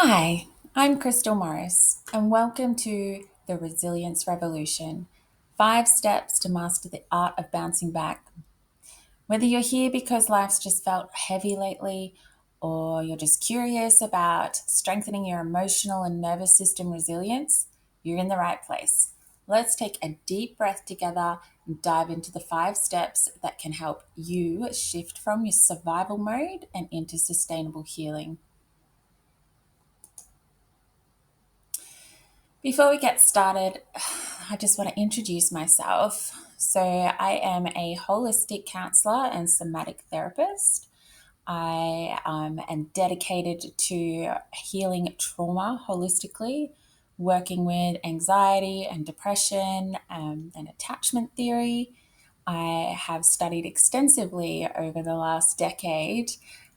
Hi, I'm Crystal Morris, and welcome to the Resilience Revolution 5 Steps to Master the Art of Bouncing Back. Whether you're here because life's just felt heavy lately, or you're just curious about strengthening your emotional and nervous system resilience, you're in the right place. Let's take a deep breath together and dive into the 5 steps that can help you shift from your survival mode and into sustainable healing. Before we get started, I just want to introduce myself. So, I am a holistic counselor and somatic therapist. I am dedicated to healing trauma holistically, working with anxiety and depression and attachment theory. I have studied extensively over the last decade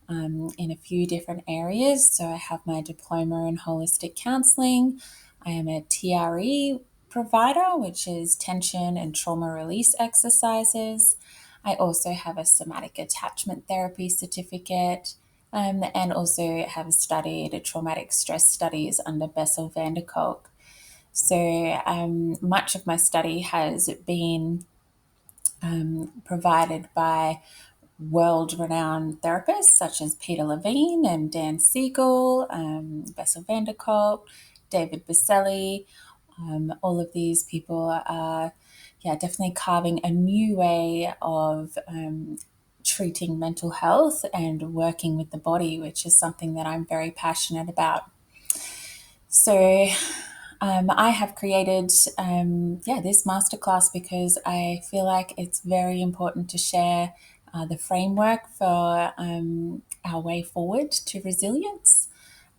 in a few different areas. So I have my diploma in holistic counseling. I am a TRE provider, which is tension and trauma release exercises. I also have a somatic attachment therapy certificate. And also have studied traumatic stress studies under Bessel van der Kolk. So much of my study has been provided by world renowned therapists such as Peter Levine and Dan Siegel, Bessel van der Kolk, David Baselli. All of these people are, definitely carving a new way of treating mental health and working with the body, which is something that I'm very passionate about. So, I have created, this masterclass because I feel like it's very important to share the framework for our way forward to resilience.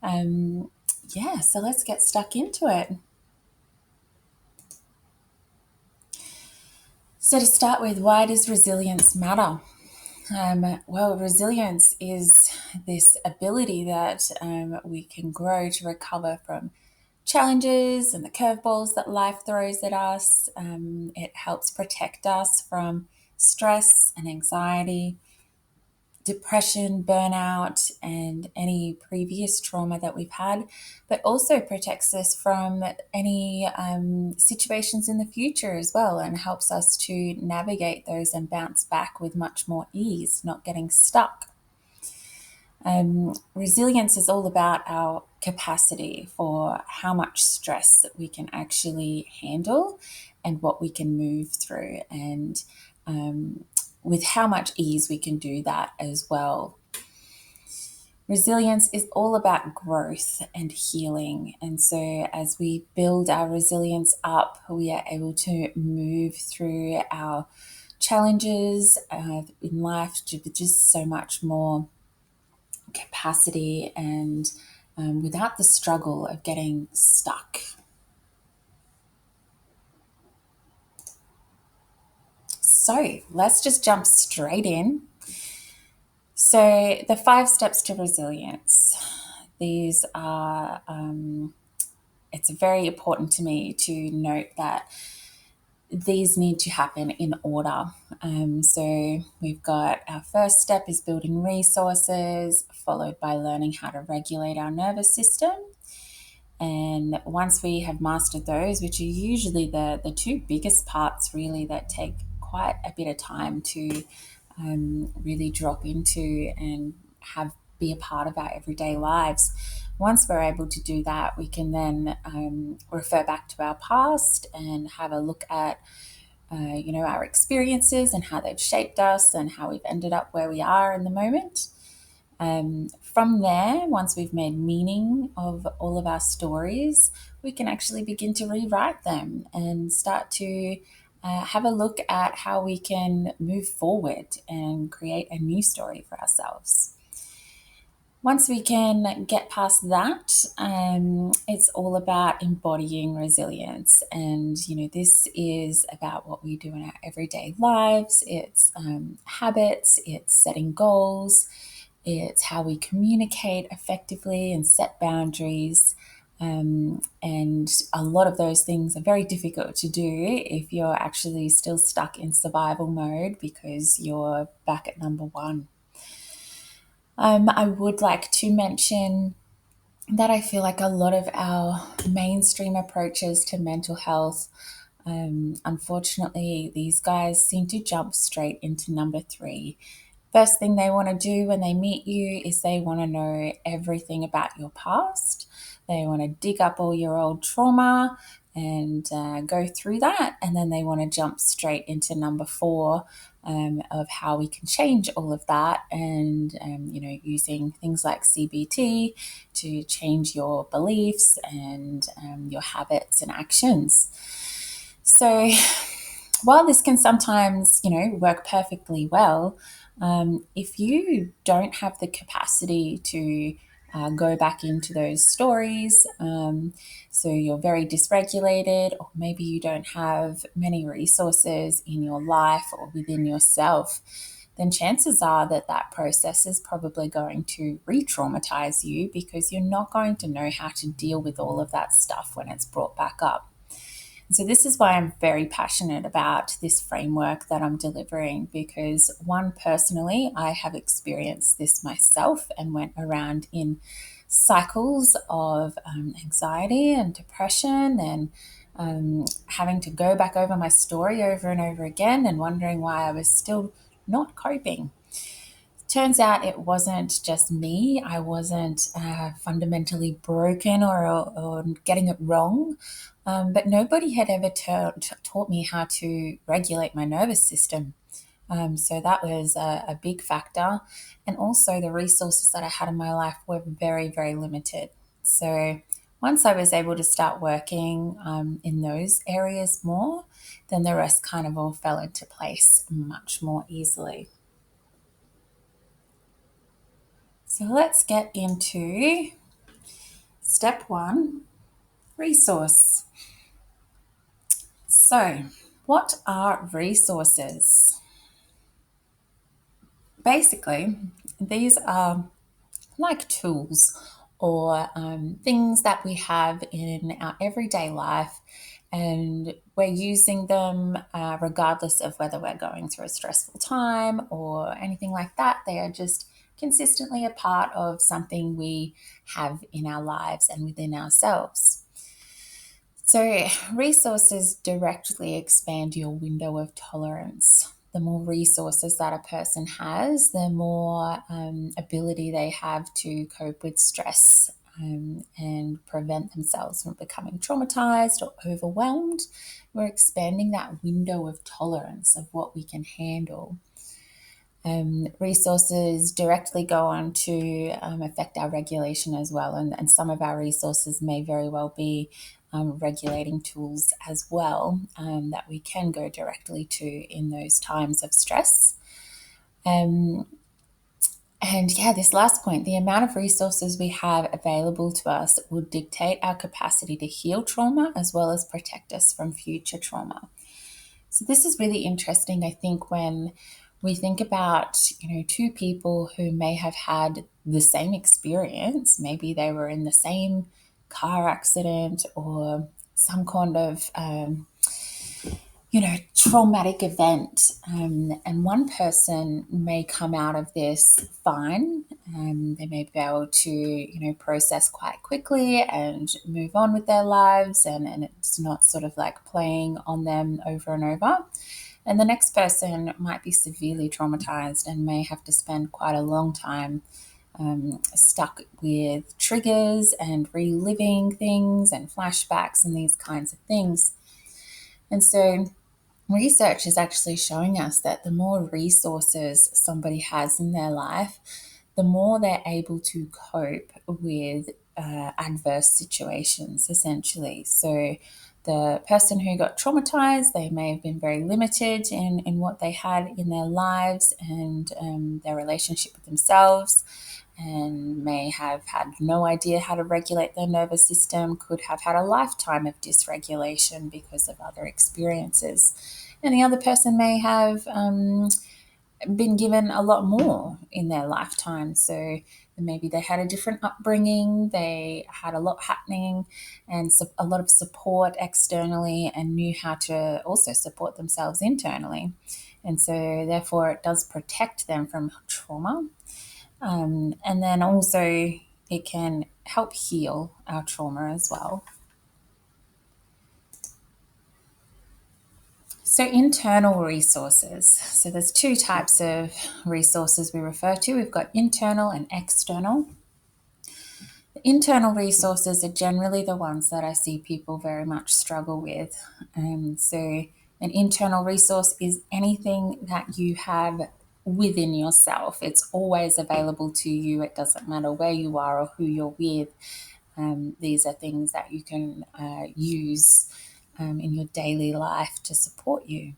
So let's get stuck into it. So, to start with, why does resilience matter? Resilience is this ability that we can grow to recover from challenges and the curveballs that life throws at us. It helps protect us from stress and anxiety, depression, burnout, and any previous trauma that we've had, but also protects us from any situations in the future as well, and helps us to navigate those and bounce back with much more ease, not getting stuck. Resilience is all about our capacity for how much stress that we can actually handle and what we can move through, and with how much ease we can do that as well. Resilience is all about growth and healing. And so, as we build our resilience up, we are able to move through our challenges in life with just so much more capacity and without the struggle of getting stuck. So let's just jump straight in. So, the 5 steps to resilience. These are, it's very important to me to note that these need to happen in order. So we've got our first step is building resources, followed by learning how to regulate our nervous system. And once we have mastered those, which are usually the two biggest parts really that take quite a bit of time to really drop into and have be a part of our everyday lives. Once we're able to do that, we can then refer back to our past and have a look at our experiences and how they've shaped us and how we've ended up where we are in the moment. From there, once we've made meaning of all of our stories, we can actually begin to rewrite them and start to have a look at how we can move forward and create a new story for ourselves. Once we can get past that, it's all about embodying resilience. And, this is about what we do in our everyday lives. It's habits, it's setting goals, it's how we communicate effectively and set boundaries. And a lot of those things are very difficult to do if you're actually still stuck in survival mode because you're back at number one. I would like to mention that I feel like a lot of our mainstream approaches to mental health, unfortunately, these guys seem to jump straight into number three. First thing they want to do when they meet you is they want to know everything about your past. They want to dig up all your old trauma and go through that. And then they want to jump straight into number four, of how we can change all of that. And, using things like CBT to change your beliefs and your habits and actions. So while this can sometimes, work perfectly well, if you don't have the capacity to go back into those stories, so you're very dysregulated, or maybe you don't have many resources in your life or within yourself, then chances are that that process is probably going to re traumatize you because you're not going to know how to deal with all of that stuff when it's brought back up. So, this is why I'm very passionate about this framework that I'm delivering because, one, personally, I have experienced this myself and went around in cycles of anxiety and depression and having to go back over my story over and over again and wondering why I was still not coping. Turns out it wasn't just me. I wasn't fundamentally broken or getting it wrong. But nobody had ever taught me how to regulate my nervous system. So that was a big factor. And also, the resources that I had in my life were very, very limited. So once I was able to start working in those areas more, then the rest kind of all fell into place much more easily. So let's get into step one, resource. So, what are resources? Basically, these are like tools or things that we have in our everyday life, and we're using them regardless of whether we're going through a stressful time or anything like that. They are just consistently a part of something we have in our lives and within ourselves. So, resources directly expand your window of tolerance. The more resources that a person has, the more ability they have to cope with stress and prevent themselves from becoming traumatized or overwhelmed. We're expanding that window of tolerance of what we can handle. Resources directly go on to affect our regulation as well. And some of our resources may very well be regulating tools as well that we can go directly to in those times of stress. Um, and yeah, this last point, the amount of resources we have available to us will dictate our capacity to heal trauma as well as protect us from future trauma. So this is really interesting, I think, when we think about, two people who may have had the same experience. Maybe they were in the same car accident or some kind of traumatic event. And one person may come out of this fine. They may be able to, process quite quickly and move on with their lives, and it's not sort of like playing on them over and over. And the next person might be severely traumatized and may have to spend quite a long time stuck with triggers and reliving things and flashbacks and these kinds of things. And so research is actually showing us that the more resources somebody has in their life, the more they're able to cope with adverse situations, essentially. So, the person who got traumatized, they may have been very limited in what they had in their lives and their relationship with themselves, and may have had no idea how to regulate their nervous system, could have had a lifetime of dysregulation because of other experiences. And the other person may have been given a lot more in their lifetime. So maybe they had a different upbringing, they had a lot happening and a lot of support externally, and knew how to also support themselves internally. And so, therefore, it does protect them from trauma. And then also, it can help heal our trauma as well. So internal resources. So there's two types of resources we refer to. We've got internal and external. The internal resources are generally the ones that I see people very much struggle with. So an internal resource is anything that you have within yourself. It's always available to you. It doesn't matter where you are or who you're with. These are things that you can use in your daily life to support you.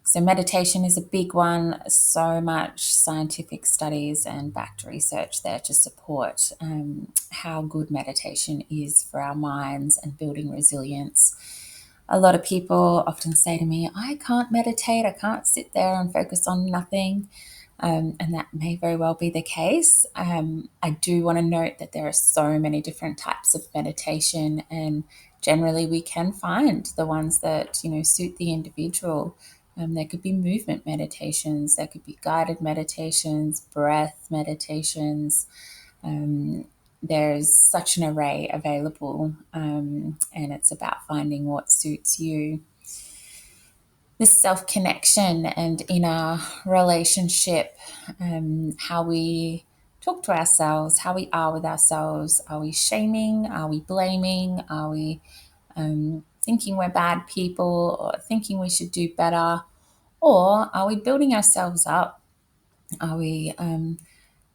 So, meditation is a big one. So much scientific studies and backed research there to support how good meditation is for our minds and building resilience. A lot of people often say to me, I can't meditate, I can't sit there and focus on nothing. And that may very well be the case. I do want to note that there are so many different types of meditation, and generally we can find the ones that suit the individual. There could be movement meditations, there could be guided meditations, breath meditations. There's such an array available, and it's about finding what suits you. This self connection and inner relationship, how we talk to ourselves, how we are with ourselves. Are we shaming? Are we blaming? Are we thinking we're bad people or thinking we should do better? Or are we building ourselves up? Are we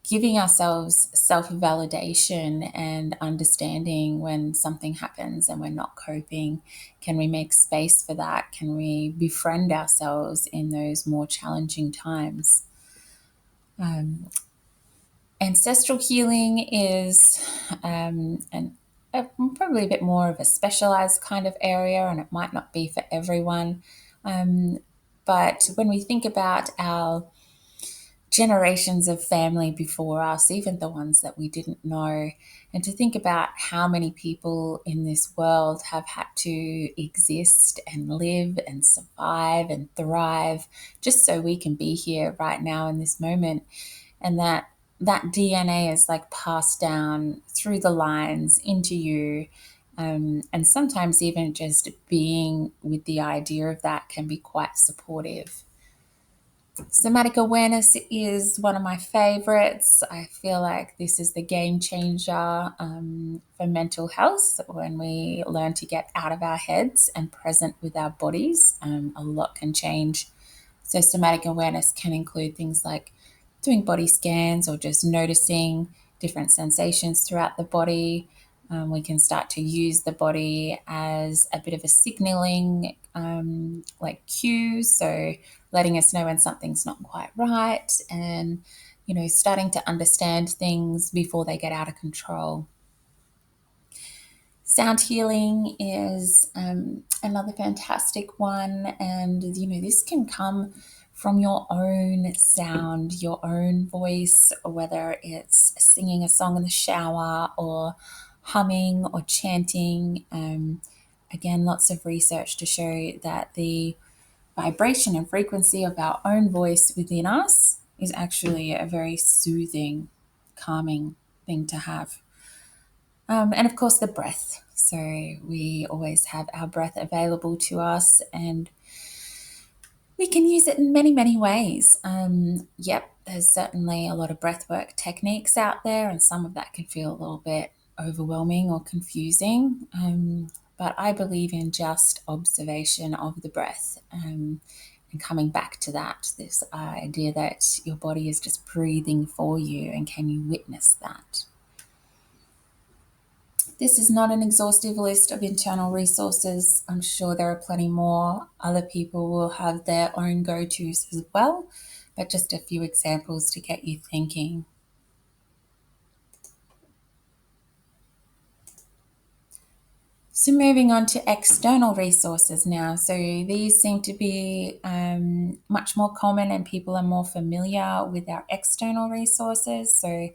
giving ourselves self validation and understanding when something happens and we're not coping? Can we make space for that? Can we befriend ourselves in those more challenging times? Ancestral healing is probably a bit more of a specialized kind of area, and it might not be for everyone. But when we think about our generations of family before us, even the ones that we didn't know, and to think about how many people in this world have had to exist and live and survive and thrive just so we can be here right now in this moment, and that DNA is like passed down through the lines into you. And sometimes even just being with the idea of that can be quite supportive. Somatic awareness is one of my favorites. I feel like this is the game changer for mental health. When we learn to get out of our heads and present with our bodies, a lot can change. So, somatic awareness can include things like doing body scans or just noticing different sensations throughout the body. We can start to use the body as a bit of a signaling like cue. So letting us know when something's not quite right, and starting to understand things before they get out of control. Sound healing is another fantastic one, and this can come from your own sound, your own voice, whether it's singing a song in the shower or humming or chanting. Again, lots of research to show that the vibration and frequency of our own voice within us is actually a very soothing, calming thing to have. And of course, the breath. So we always have our breath available to us, and we can use it in many, many ways. Yep, there's certainly a lot of breathwork techniques out there, and some of that can feel a little bit overwhelming or confusing. But I believe in just observation of the breath, and coming back to that, this idea that your body is just breathing for you, and can you witness that? This is not an exhaustive list of internal resources. I'm sure there are plenty more. Other people will have their own go-tos as well, but just a few examples to get you thinking. So moving on to external resources now. So these seem to be much more common, and people are more familiar with our external resources. So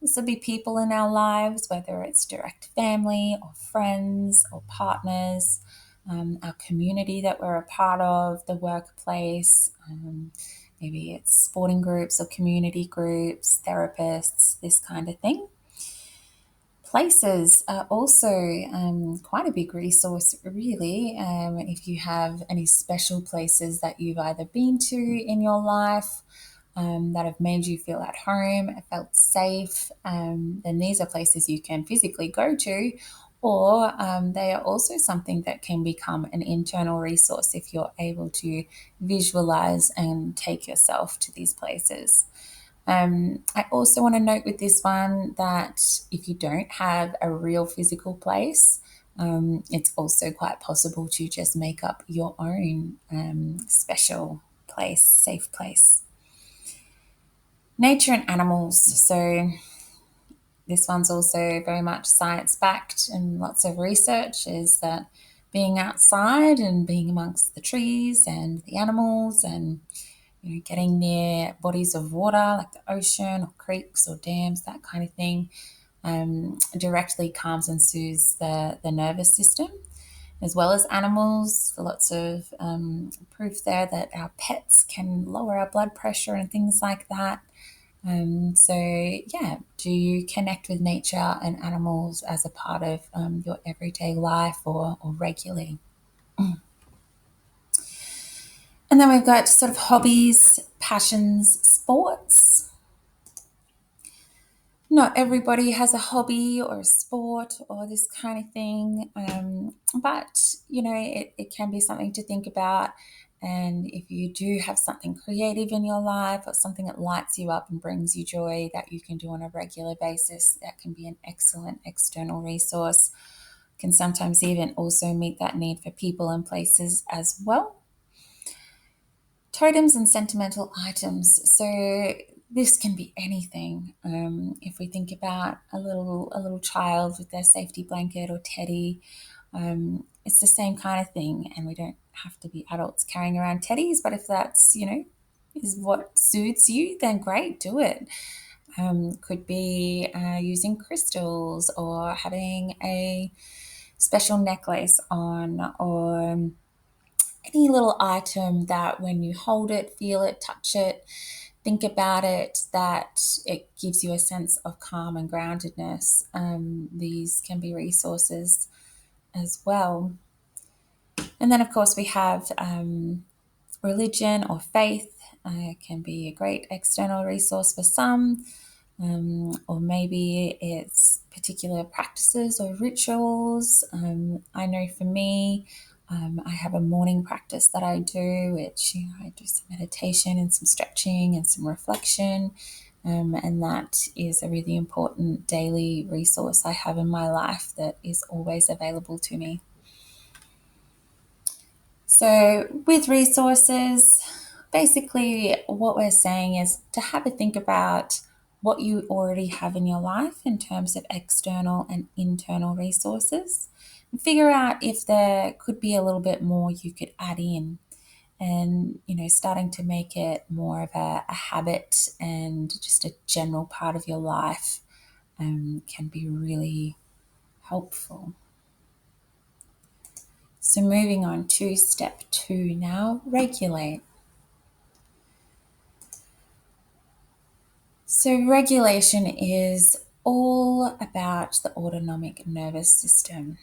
this will be people in our lives, whether it's direct family or friends or partners, our community that we're a part of, the workplace, maybe it's sporting groups or community groups, therapists, this kind of thing. Places are also quite a big resource, really. If you have any special places that you've either been to in your life that have made you feel at home, felt safe, then these are places you can physically go to, or they are also something that can become an internal resource if you're able to visualize and take yourself to these places. I also want to note with this one that if you don't have a real physical place, it's also quite possible to just make up your own special place, safe place. Nature and animals. So, this one's also very much science backed, and lots of research is that being outside and being amongst the trees and the animals and getting near bodies of water like the ocean or creeks or dams, that kind of thing, directly calms and soothes the nervous system, as well as animals. Lots of proof there that our pets can lower our blood pressure and things like that. So, yeah, do you connect with nature and animals as a part of your everyday life or regularly? And then we've got sort of hobbies, passions, sports. Not everybody has a hobby or a sport or this kind of thing, but it can be something to think about. And if you do have something creative in your life or something that lights you up and brings you joy that you can do on a regular basis, that can be an excellent external resource. Can sometimes even also meet that need for people and places as well. Totems and sentimental items. So this can be anything. If we think about a little child with their safety blanket or teddy, it's the same kind of thing. And we don't have to be adults carrying around teddies, but if that's is what suits you, then great, do it. Could be using crystals or having a special necklace on, or any little item that when you hold it, feel it, touch it, think about it, that it gives you a sense of calm and groundedness. These can be resources as well. And then, of course, we have religion or faith. Can be a great external resource for some, or maybe it's particular practices or rituals. I know for me, I have a morning practice that I do, which I do some meditation and some stretching and some reflection. And that is a really important daily resource I have in my life that is always available to me. So, with resources, basically what we're saying is to have a think about what you already have in your life in terms of external and internal resources, and figure out if there could be a little bit more you could add in. And starting to make it more of a habit and just a general part of your life can be really helpful. So, moving on to step 2 now, regulate. So, regulation is all about the autonomic nervous system.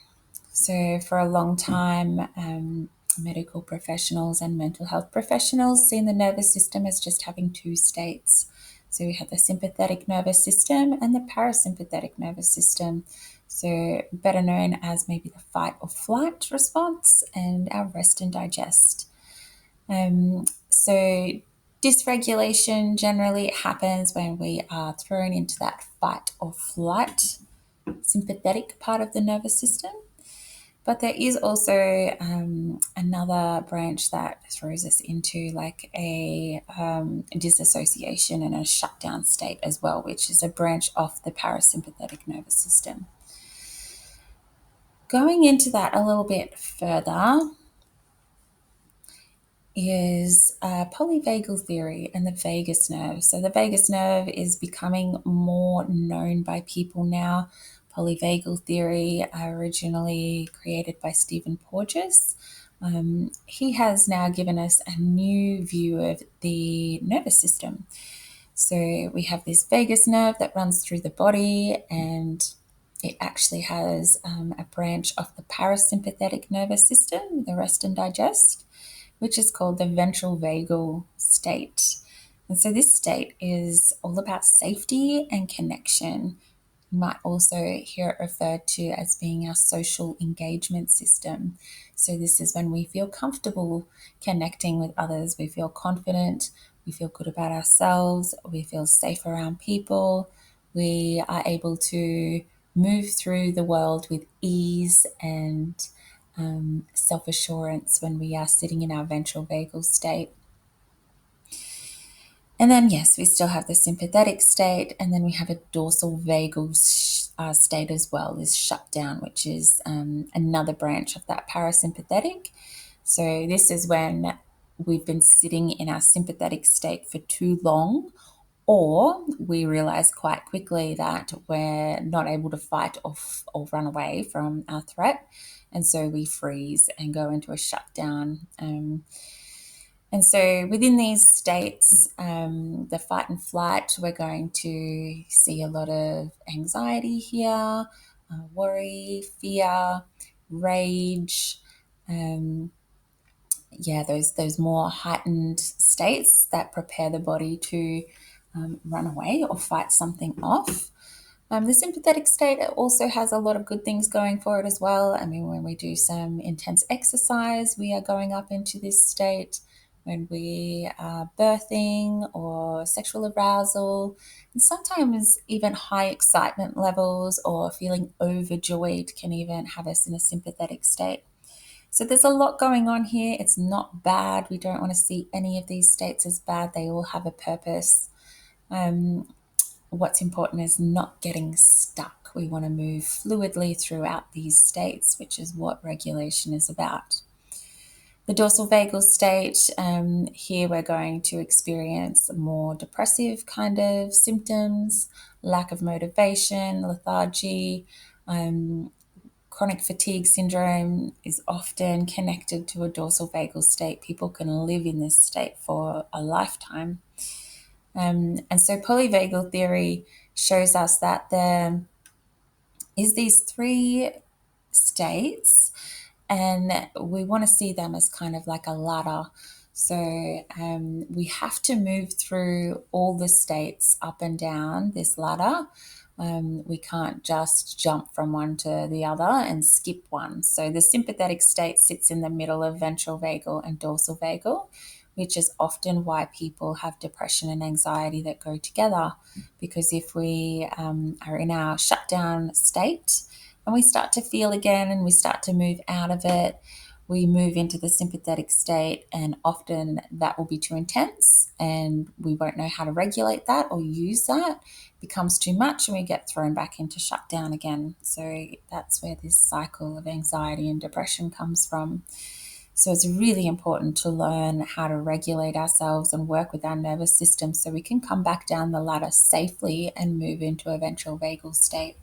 So, for a long time, medical professionals and mental health professionals seen the nervous system as just having two states. So, we have the sympathetic nervous system and the parasympathetic nervous system. So, better known as maybe the fight or flight response and our rest and digest. So, dysregulation generally happens when we are thrown into that fight or flight sympathetic part of the nervous system. But there is also another branch that throws us into like a disassociation and a shutdown state as well, which is a branch off the parasympathetic nervous system. Going into that a little bit further is polyvagal theory and the vagus nerve. So the vagus nerve is becoming more known by people now. Polyvagal theory, originally created by Stephen Porges. He has now given us a new view of the nervous system. So we have this vagus nerve that runs through the body, and it actually has a branch of the parasympathetic nervous system, the rest and digest, which is called the ventral vagal state. And so this state is all about safety and connection. You might also hear it referred to as being our social engagement system. So, this is when we feel comfortable connecting with others, we feel confident, we feel good about ourselves, we feel safe around people, we are able to move through the world with ease and self assurance when we are sitting in our ventral vagal state. And then, yes, we still have the sympathetic state, and then we have a dorsal vagal state as well, is shut down, which is another branch of that parasympathetic. So, this is when we've been sitting in our sympathetic state for too long, or we realize quite quickly that we're not able to fight or run away from our threat. And so we freeze and go into a shutdown. And so within these states, the fight and flight, we're going to see a lot of anxiety here, worry, fear, rage. Those more heightened states that prepare the body to run away or fight something off. The sympathetic state also has a lot of good things going for it as well. I mean, when we do some intense exercise, we are going up into this state. When we are birthing or sexual arousal, and sometimes even high excitement levels or feeling overjoyed can even have us in a sympathetic state. So there's a lot going on here. It's not bad. We don't want to see any of these states as bad. They all have a purpose. What's important is not getting stuck. We want to move fluidly throughout these states, which is what regulation is about. The dorsal vagal state, here we're going to experience more depressive kind of symptoms, lack of motivation, lethargy. Chronic fatigue syndrome is often connected to a dorsal vagal state. People can live in this state for a lifetime. And so polyvagal theory shows us that there is these three states, and we want to see them as kind of like a ladder. So we have to move through all the states up and down this ladder. We can't just jump from one to the other and skip one. So the sympathetic state sits in the middle of ventral vagal and dorsal vagal, which is often why people have depression and anxiety that go together. Because if we are in our shutdown state and we start to feel again and we start to move out of it, we move into the sympathetic state, and often that will be too intense and we won't know how to regulate that or use that. It becomes too much and we get thrown back into shutdown again. So that's where this cycle of anxiety and depression comes from. So it's really important to learn how to regulate ourselves and work with our nervous system so we can come back down the ladder safely and move into a ventral vagal state.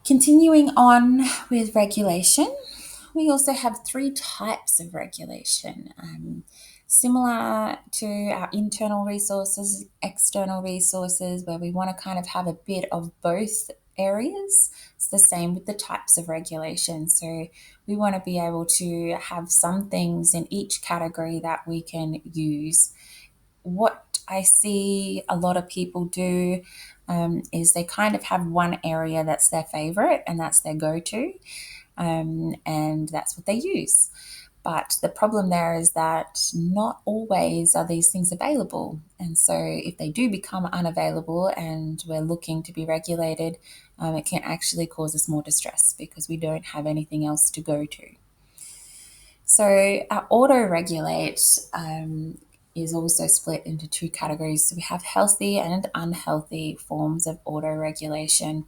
Continuing on with regulation, we also have three types of regulation. Similar to our internal resources, external resources, where we want to kind of have a bit of both areas. It's the same with the types of regulation. So we want to be able to have some things in each category that we can use. What I see a lot of people do is they kind of have one area that's their favorite and that's their go-to, and that's what they use. But the problem there is that not always are these things available. And so if they do become unavailable and we're looking to be regulated, it can actually cause us more distress because we don't have anything else to go to. So our auto-regulate is also split into two categories. So we have healthy and unhealthy forms of auto-regulation.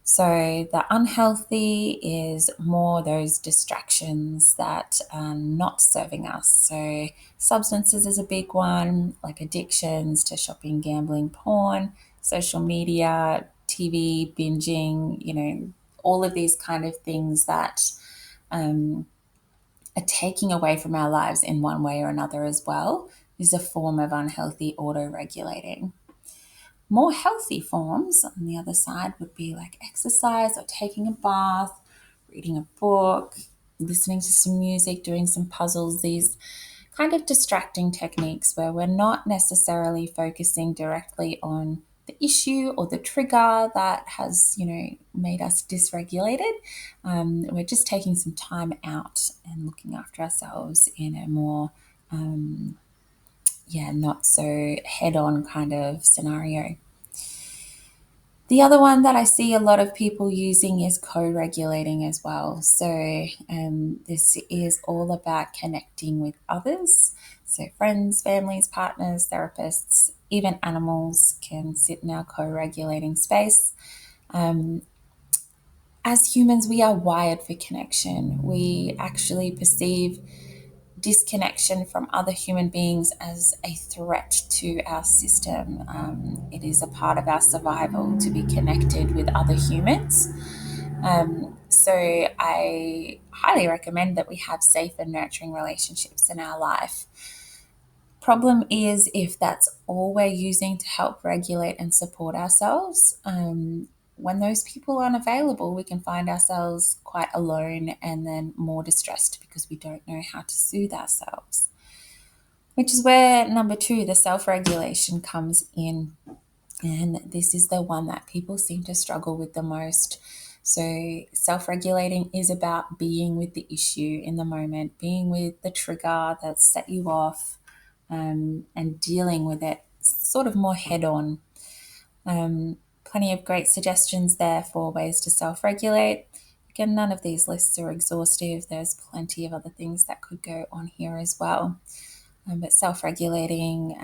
So the unhealthy is more those distractions that are not serving us. So substances is a big one, like addictions to shopping, gambling, porn, social media, TV, binging, all of these kind of things that are taking away from our lives in one way or another as well is a form of unhealthy auto-regulating. More healthy forms on the other side would be like exercise or taking a bath, reading a book, listening to some music, doing some puzzles, these kind of distracting techniques where we're not necessarily focusing directly on the issue or the trigger that has, made us dysregulated. We're just taking some time out and looking after ourselves in a more, not so head on kind of scenario. The other one that I see a lot of people using is co-regulating as well. So this is all about connecting with others. So friends, families, partners, therapists, even animals can sit in our co-regulating space. As humans, we are wired for connection. We actually perceive disconnection from other human beings as a threat to our system. It is a part of our survival to be connected with other humans. So I highly recommend that we have safe and nurturing relationships in our life. Problem is if that's all we're using to help regulate and support ourselves. When those people aren't available, we can find ourselves quite alone and then more distressed because we don't know how to soothe ourselves. Which is where number two, the self regulation, comes in. And this is the one that people seem to struggle with the most. So, self regulating is about being with the issue in the moment, being with the trigger that set you off, and dealing with it sort of more head on. Plenty of great suggestions there for ways to self regulate. Again, none of these lists are exhaustive. There's plenty of other things that could go on here as well. But self regulating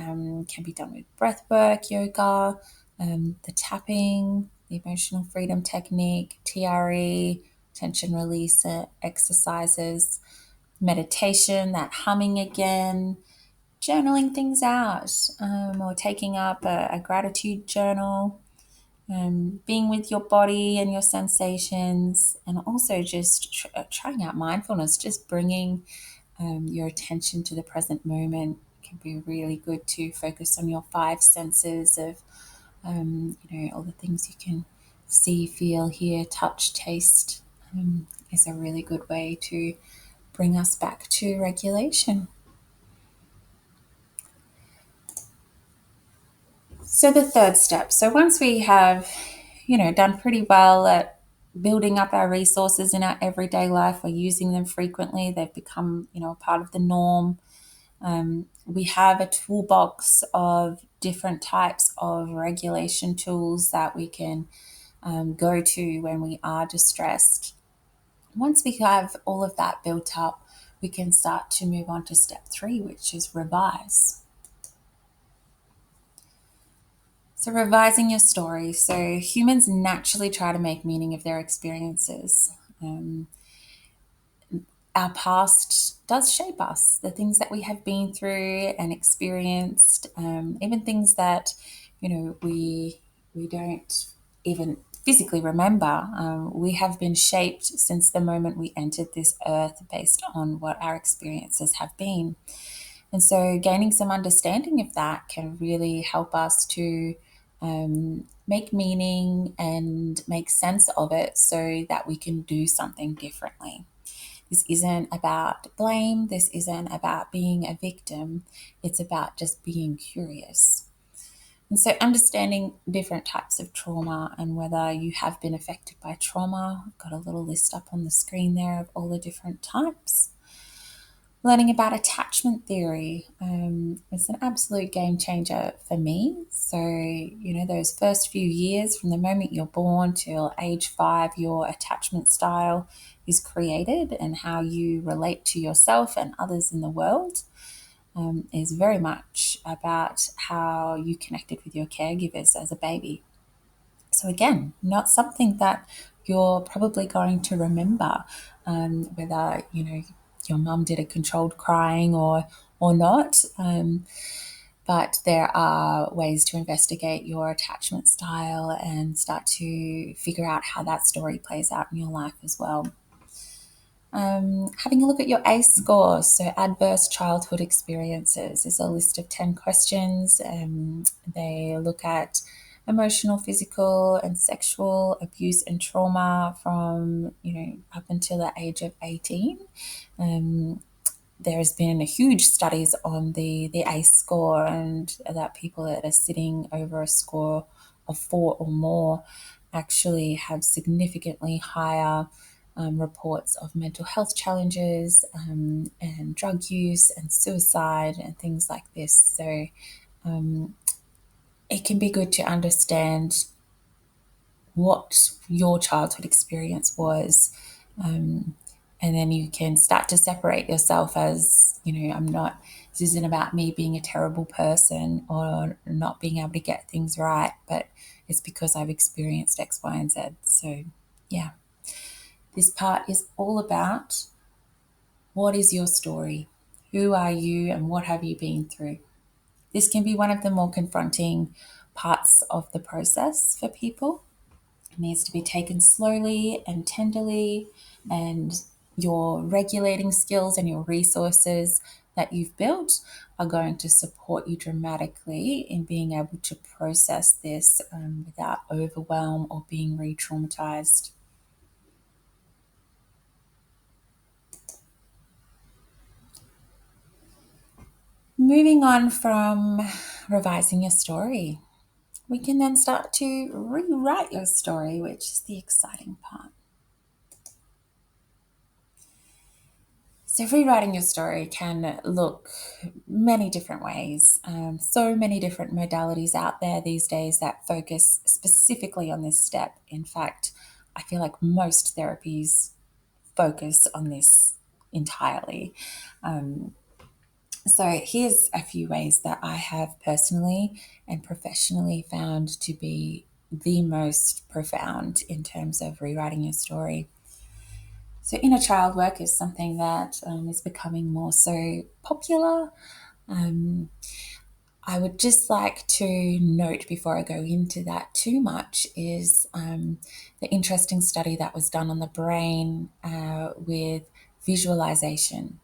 can be done with breath work, yoga, the tapping, the emotional freedom technique, TRE, tension release exercises, meditation, that humming again, journaling things out, or taking up a gratitude journal, being with your body and your sensations, and also just trying out mindfulness, just bringing your attention to the present moment. Can be really good to focus on your five senses of, all the things you can see, feel, hear, touch, taste. Is a really good way to bring us back to regulation. So the third step. So once we have, done pretty well at building up our resources in our everyday life, we're using them frequently, they've become, a part of the norm. We have a toolbox of different types of regulation tools that we can go to when we are distressed. Once we have all of that built up, we can start to move on to step three, which is revise. So, revising your story. So, humans naturally try to make meaning of their experiences. Our past does shape us, the things that we have been through and experienced, even things that, we don't even physically remember. We have been shaped since the moment we entered this earth based on what our experiences have been. And so, gaining some understanding of that can really help us to make meaning and make sense of it so that we can do something differently. This isn't about blame. This isn't about being a victim. It's about just being curious. And so, understanding different types of trauma and whether you have been affected by trauma. I've got a little list up on the screen there of all the different types. Learning about attachment theory is an absolute game changer for me. So, those first few years from the moment you're born till age 5, your attachment style is created, and how you relate to yourself and others in the world is very much about how you connected with your caregivers as a baby. So again, not something that you're probably going to remember, whether your mum did a controlled crying or not. But there are ways to investigate your attachment style and start to figure out how that story plays out in your life as well. Having a look at your ACE score, so adverse childhood experiences, is a list of 10 questions. They look at emotional, physical, and sexual abuse and trauma from, up until the age of 18. Um, there's been huge studies on the ACE score, and that people that are sitting over a score of 4 or more actually have significantly higher reports of mental health challenges, and drug use and suicide and things like this. So it can be good to understand what your childhood experience was. And then you can start to separate yourself as, this isn't about me being a terrible person or not being able to get things right, but it's because I've experienced X, Y, and Z. So, yeah, this part is all about what is your story? Who are you and what have you been through? This can be one of the more confronting parts of the process for people. It needs to be taken slowly and tenderly, and your regulating skills and your resources that you've built are going to support you dramatically in being able to process this without overwhelm or being re traumatized. Moving on from revising your story, we can then start to rewrite your story, which is the exciting part. So, rewriting your story can look many different ways. So many different modalities out there these days that focus specifically on this step. In fact, I feel like most therapies focus on this entirely. So, here's a few ways that I have personally and professionally found to be the most profound in terms of rewriting your story. So, inner child work is something that is becoming more so popular. Um, I would just like to note before I go into that too much is the interesting study that was done on the brain with visualization.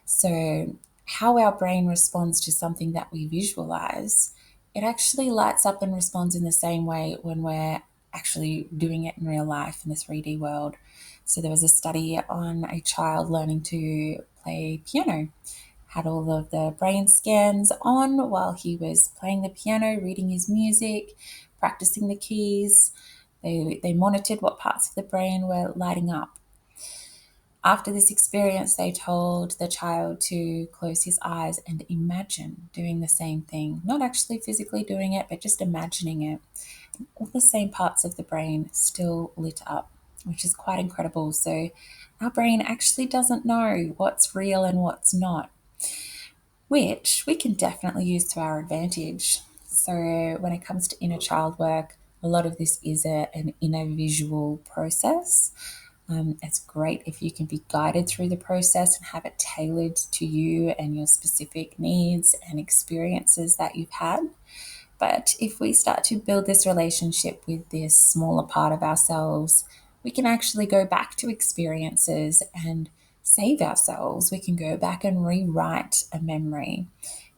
So, how our brain responds to something that we visualize, it actually lights up and responds in the same way when we're actually doing it in real life in the 3D world. So, there was a study on a child learning to play piano, had all of the brain scans on while he was playing the piano, reading his music, practicing the keys. They monitored what parts of the brain were lighting up. After this experience, they told the child to close his eyes and imagine doing the same thing, not actually physically doing it, but just imagining it. All the same parts of the brain still lit up, which is quite incredible. So, our brain actually doesn't know what's real and what's not, which we can definitely use to our advantage. So, when it comes to inner child work, a lot of this is an inner visual process. It's great if you can be guided through the process and have it tailored to you and your specific needs and experiences that you've had. But if we start to build this relationship with this smaller part of ourselves, we can actually go back to experiences and save ourselves. We can go back and rewrite a memory.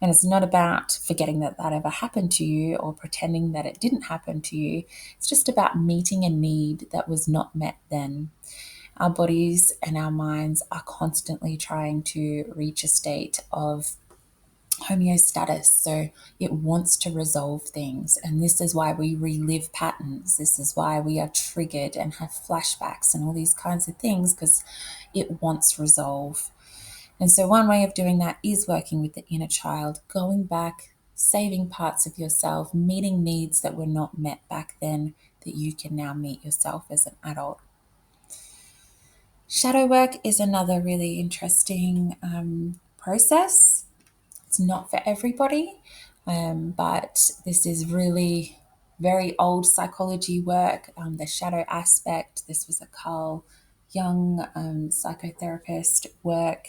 And it's not about forgetting that that ever happened to you or pretending that it didn't happen to you. It's just about meeting a need that was not met then. Our bodies and our minds are constantly trying to reach a state of homeostasis. So it wants to resolve things. And this is why we relive patterns. This is why we are triggered and have flashbacks and all these kinds of things, because it wants resolve. And so one way of doing that is working with the inner child, going back, saving parts of yourself, meeting needs that were not met back then that you can now meet yourself as an adult. Shadow work is another really interesting process. It's not for everybody, but this is really very old psychology work. The shadow aspect, this was a Carl Jung psychotherapist work.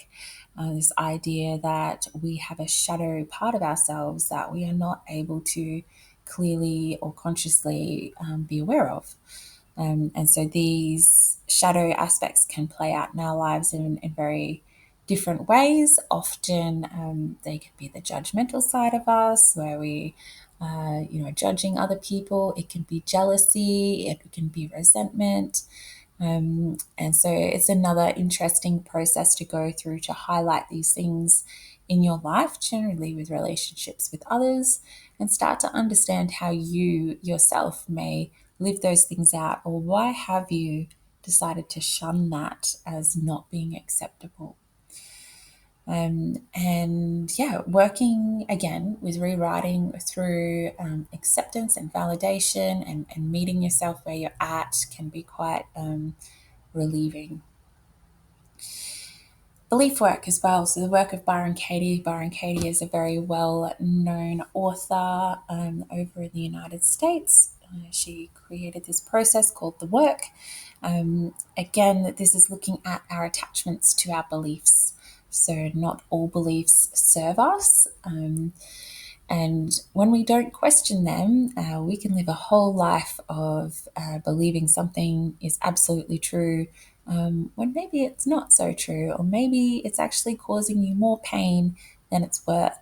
This idea that we have a shadow part of ourselves that we are not able to clearly or consciously be aware of. And so these shadow aspects can play out in our lives in very different ways. Often they could be the judgmental side of us, where we judging other people. It can be jealousy. It can be resentment. And so it's another interesting process to go through to highlight these things in your life, generally with relationships with others, and start to understand how you yourself may live those things out, or why have you decided to shun that as not being acceptable. And yeah, working again with rewriting through acceptance and validation, and meeting yourself where you're at can be quite relieving. Belief work as well. So the work of Byron Katie. Byron Katie is a very well-known author over in the United States. She created this process called the work. Again, this is looking at our attachments to our beliefs. So not all beliefs serve us. And when we don't question them, we can live a whole life of believing something is absolutely true, when maybe it's not so true, or maybe it's actually causing you more pain than it's worth.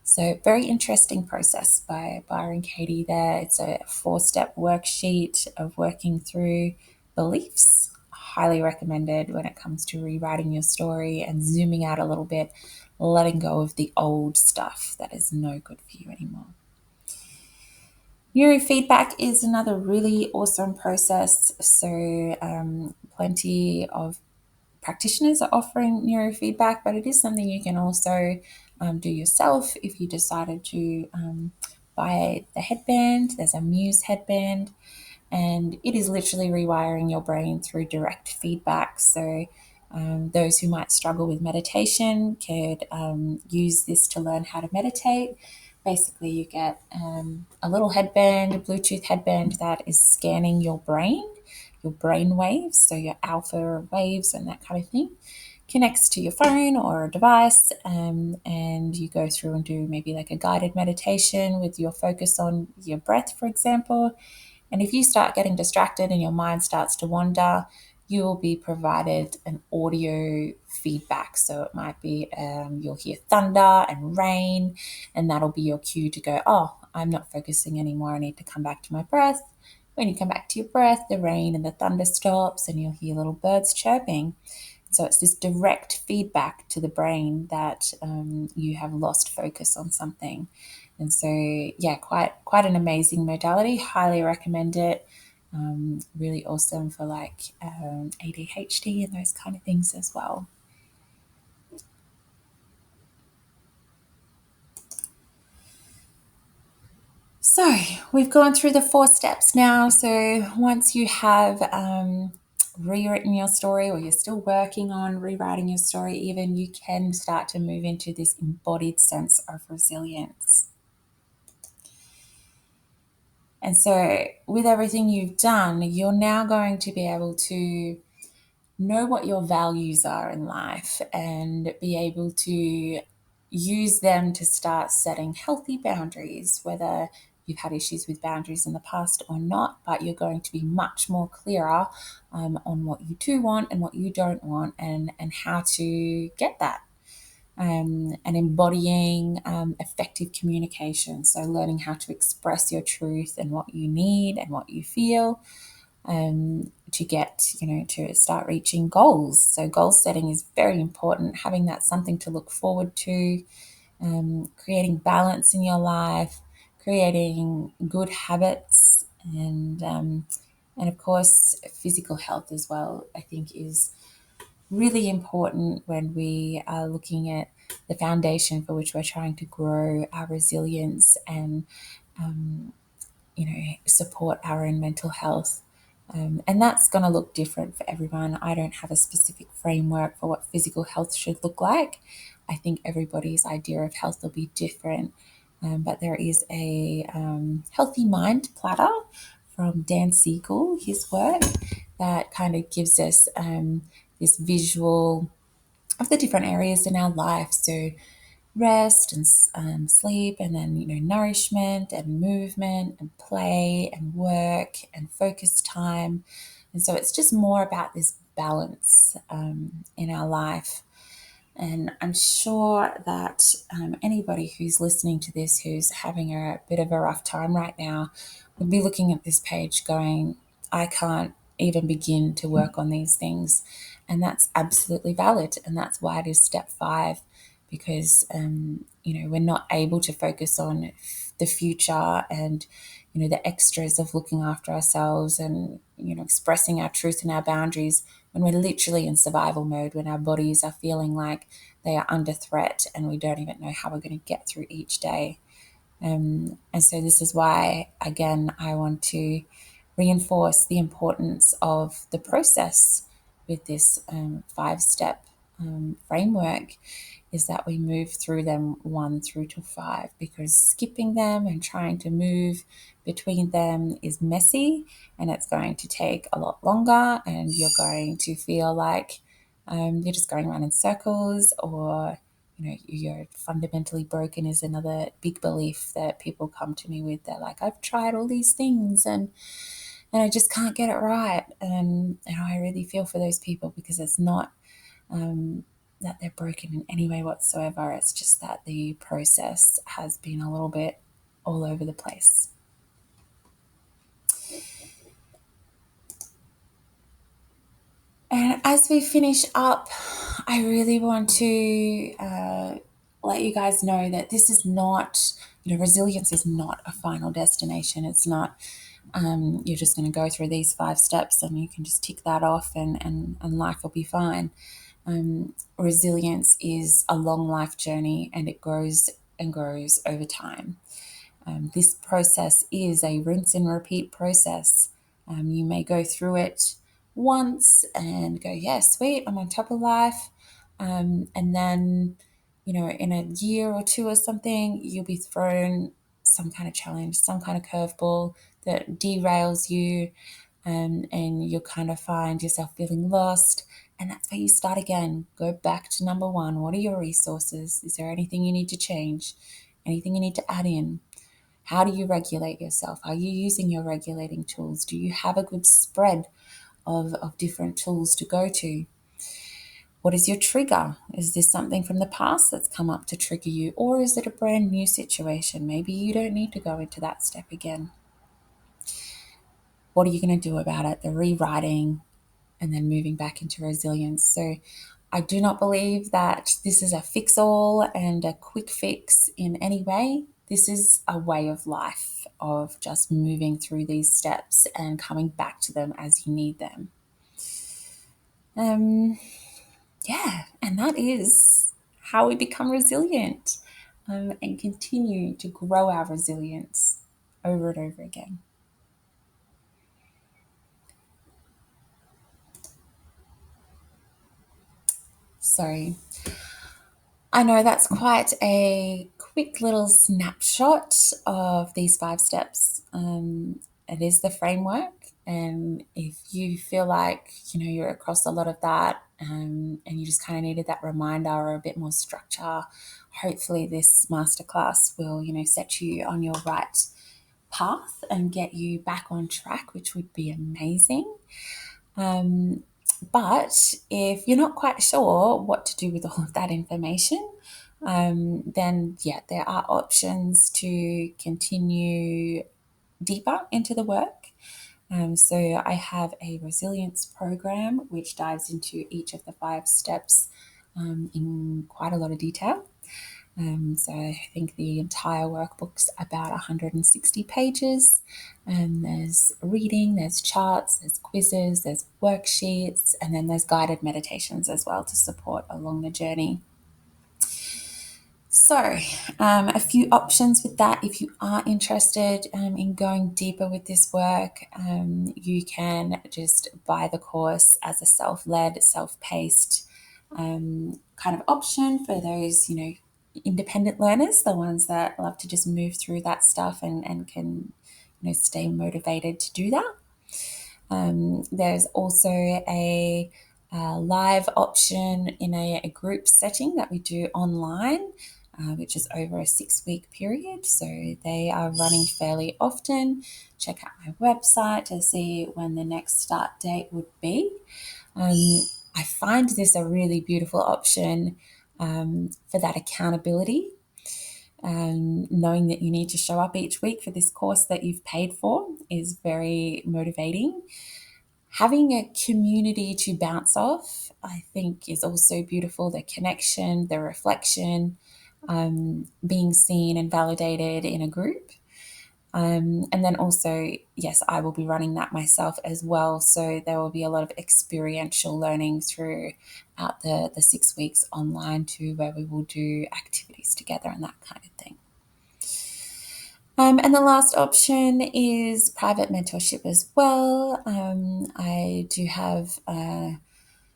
So, very interesting process by Byron Katie there. It's a 4-step worksheet of working through beliefs. Highly recommended when it comes to rewriting your story and zooming out a little bit, letting go of the old stuff that is no good for you anymore. Neurofeedback is another really awesome process. So, plenty of practitioners are offering neurofeedback, but it is something you can also do yourself if you decided to buy the headband. There's a Muse headband, and it is literally rewiring your brain through direct feedback. So, those who might struggle with meditation could use this to learn how to meditate. Basically, you get a little headband, a Bluetooth headband that is scanning your brain waves, so your alpha waves and that kind of thing, connects to your phone or a device, and you go through and do maybe like a guided meditation with your focus on your breath, for example. And if you start getting distracted and your mind starts to wander, you will be provided an audio feedback. So it might be you'll hear thunder and rain, and that'll be your cue to go, oh, I'm not focusing anymore. I need to come back to my breath. When you come back to your breath, the rain and the thunder stops, and you'll hear little birds chirping. So it's this direct feedback to the brain that you have lost focus on something. And so, yeah, quite an amazing modality. Highly recommend it. Really awesome for like ADHD and those kind of things as well. So we've gone through the 4 steps now. So once you have rewritten your story, or you're still working on rewriting your story, even, you can start to move into this embodied sense of resilience. And so with everything you've done, you're now going to be able to know what your values are in life and be able to use them to start setting healthy boundaries, whether you've had issues with boundaries in the past or not, but you're going to be much more clearer on what you do want and what you don't want, and how to get that. And embodying effective communication. So, learning how to express your truth and what you need and what you feel, to get, to start reaching goals. So, goal setting is very important, having that something to look forward to, creating balance in your life, creating good habits, and of course, physical health as well, I think is really important when we are looking at the foundation for which we're trying to grow our resilience and support our own mental health. And that's going to look different for everyone. I don't have a specific framework for what physical health should look like. I think everybody's idea of health will be different. But there is a healthy mind platter from Dan Siegel, his work, that kind of gives us this visual of the different areas in our life. So rest and sleep, and then nourishment and movement and play and work and focus time. And so it's just more about this balance in our life. And I'm sure that anybody who's listening to this who's having a bit of a rough time right now would be looking at this page going, I can't even begin to work on these things. And that's absolutely valid. And that's why it is step 5, because, we're not able to focus on the future and, the extras of looking after ourselves and, expressing our truth and our boundaries when we're literally in survival mode, when our bodies are feeling like they are under threat and we don't even know how we're going to get through each day. And so this is why, again, I want to reinforce the importance of the process with this 5-step framework, is that we move through them 1 through to 5, because skipping them and trying to move between them is messy and it's going to take a lot longer, and you're going to feel like you're just going around in circles, or you're fundamentally broken is another big belief that people come to me with. They're like, I've tried all these things and I just can't get it right. And I really feel for those people, because it's not that they're broken in any way whatsoever. It's just that the process has been a little bit all over the place. And as we finish up, I really want to let you guys know that this is not, resilience is not a final destination. It's not, you're just going to go through these 5 steps and you can just tick that off and life will be fine. Resilience is a long life journey, and it grows and grows over time. This process is a rinse and repeat process. You may go through it once and go, yeah, sweet, I'm on top of life. And then, in a year or 2 or something, you'll be thrown some kind of challenge, some kind of curveball that derails you, and you'll kind of find yourself feeling lost. And that's where you start again. Go back to number 1. What are your resources? Is there anything you need to change? Anything you need to add in? How do you regulate yourself? Are you using your regulating tools? Do you have a good spread of different tools to go to? What is your trigger? Is this something from the past that's come up to trigger you? Or is it a brand new situation? Maybe you don't need to go into that step again. What are you going to do about it? The rewriting and then moving back into resilience. So I do not believe that this is a fix-all and a quick fix in any way. This is a way of life, of just moving through these steps and coming back to them as you need them. And that is how we become resilient, and continue to grow our resilience over and over again. So I know that's quite a quick little snapshot of these 5 steps. It is the framework, and if you feel like you're across a lot of that, and you just kind of needed that reminder or a bit more structure, hopefully this masterclass will set you on your right path and get you back on track, which would be amazing. But if you're not quite sure what to do with all of that information, then there are options to continue deeper into the work. So I have a resilience program which dives into each of the 5 steps in quite a lot of detail. So I think the entire workbook's about 160 pages. There's reading, there's charts, there's quizzes, there's worksheets, and then there's guided meditations as well to support along the journey. So a few options with that. If you are interested in going deeper with this work, you can just buy the course as a self-led, self-paced kind of option for those, independent learners, the ones that love to just move through that stuff and can, stay motivated to do that. There's also a live option in a group setting that we do online, which is over a 6-week period. So they are running fairly often. Check out my website to see when the next start date would be. I find this a really beautiful option for that accountability, knowing that you need to show up each week for this course that you've paid for is very motivating. Having a community to bounce off, I think, is also beautiful. The connection, the reflection, being seen and validated in a group. And then also, yes, I will be running that myself as well. So there will be a lot of experiential learning throughout the 6 weeks online too, where we will do activities together and that kind of thing. And the last option is private mentorship as well. I do have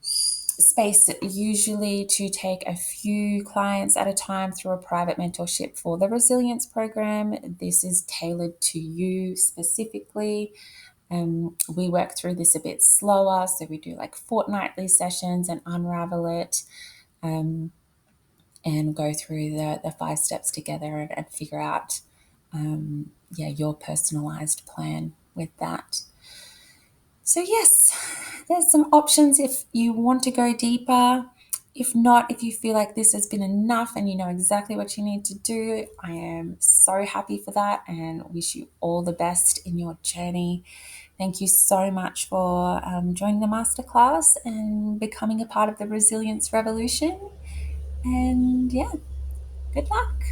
space usually to take a few clients at a time through a private mentorship for the resilience program. This is tailored to you specifically. We work through this a bit slower, so we do like fortnightly sessions and unravel it, and go through the 5 steps together and figure out your personalized plan with that. So yes, there's some options if you want to go deeper. If not, if you feel like this has been enough and you know exactly what you need to do, I am so happy for that and wish you all the best in your journey. Thank you so much for joining the masterclass and becoming a part of the resilience revolution. And yeah, good luck.